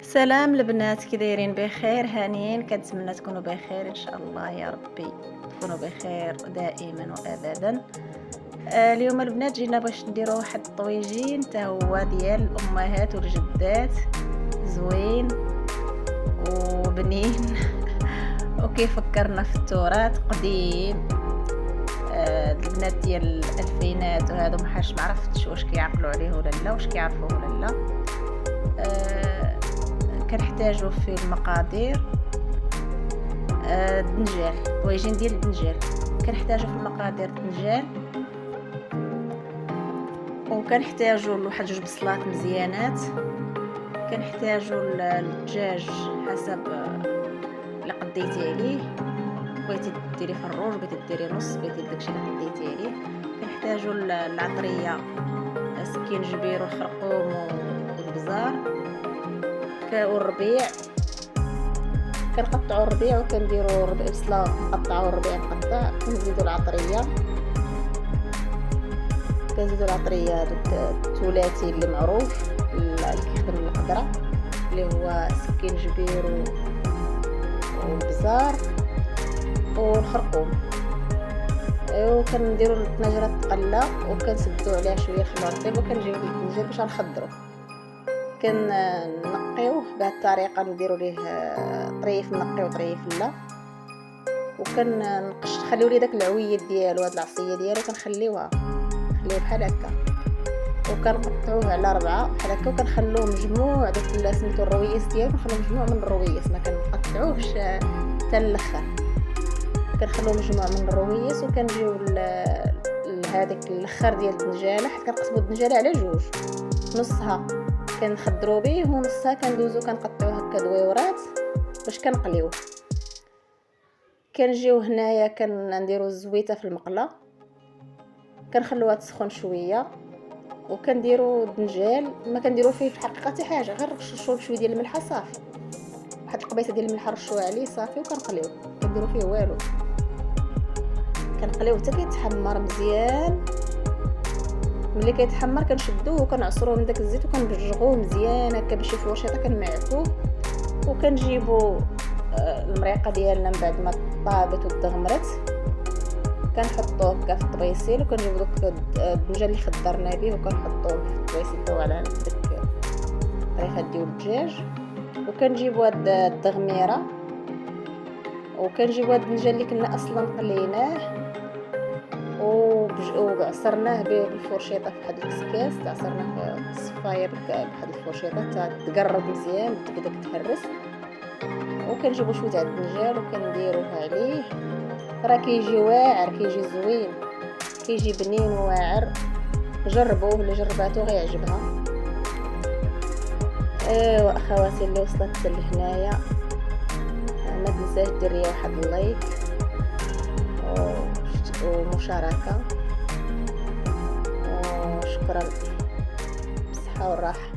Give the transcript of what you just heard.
سلام البنات، كي دايرين؟ بخير هانيين؟ كنتمنى تكونوا بخير ان شاء الله يا ربي. تكونوا بخير دائما وابدا. اليوم البنات جينا باش نديروا واحد الطويجين تا هو ديال الامهات والجدات، زوين وبنين وكيفكرنا في التراث قديم. البنات ديال الالفينات وهادو محاش معرفتش واش كيعقلوا عليه ولا لا، واش كيعرفوه ولا لا. كنحتاجو في المقادير الدنجال، طويجين ديال الدنجال. كنحتاجو في المقادير الدنجال، وكنحتاجو واحد جوج بصلات مزيانات. كنحتاجو الدجاج حسب اللي قديتي عليه، بغيتي ديري في الروج، بغيتي ديري نص، بغيتي داكشي اللي قديتي عليه. كنحتاجو العطريه، سكينجبير والخرقوم والبزار والربيع. كنقطعوا الربيع وكنديروا ربع بصله نقطعوا الربيع مقطع، كنزيدوا العطريه، هذوك الثلاثي اللي معروف اللي كيخدم القدره، اللي هو سكينجبير والبزار والخرقوم. وكنديروا الطنجره تقلى وكنسدوا عليها شويه نخلوها طيب، وكنجيو بالدنجال باش نخضروا. كنقيوه بهذه الطريقه، نديروا ليه طريف منقي وطريف لا، وكنقش نخليو ليه داك العويد ديالو، هاد العصيه ديالو كنخليوها بحال هكا، وكنقطعوه على 4 بحال هكا، وكنخلوه مجموع داك سميتو الرويس ديالو، كنخلوه مجموع من الرويس، ما كنقطعوهش حتى الاخر، كنخلوه مجموع من الرويس. وكنجيو لهذاك الاخر ديال الدنجاله، حيت كنقسموا الدنجاله على جوج، نصها كنخضروا به ونصها كندوزو كنقطعوه هكا دويورات باش كنقليوه. كنجيو هنايا كنديروا الزويته في المقله، كنخلوها تسخن شويه، وكنديروا الدنجال ما كنديروا فيه في الحقيقه حتى حاجه، غير نرشوا شويه ديال الملحه صافي، واحد القبيصه ديال الملحه نرشوها عليه صافي، وكنقليوه كنديروا فيه والو، كنقليوه حتى كيتحمر مزيان. ملي كيتحمر كنشدوه وكنعصروه من داك الزيت وكنبجغوه مزيان هكا بشي فرشيطه، كنمعكوه. وكنجيبوا المريقه ديالنا من بعد ما طابت ودغمرت، كنحطوه هكا في الطبيسيل، وكنجيبوا دوك الدنجال اللي خضرنا به وكنحطوه في الطبيسيل تا على داك الطريقه ديال الدجاج. وكنجيبوا هاد الدغميره، وكنجيبوا هاد الدنجال اللي كنا اصلا قليناه وعصرناه بالفرشيطه في واحد الكسكاس، عصرناه في الصفايه بواحد الفرشيطه حتى تقرب مزيان تبدا تهرس. وكنجيبوا شويه تاع الدنجال وكنديروه عليه، راه كيجي واعر، كيجي زوين، كيجي بنين واعر. جربوه، اللي جرباتو غيعجبها. ايوا اخواتي اللي وصلت لهنايا، ما تنساش ديري واحد اللايك ومشاركة، وشكرا، بالصحة والراحة.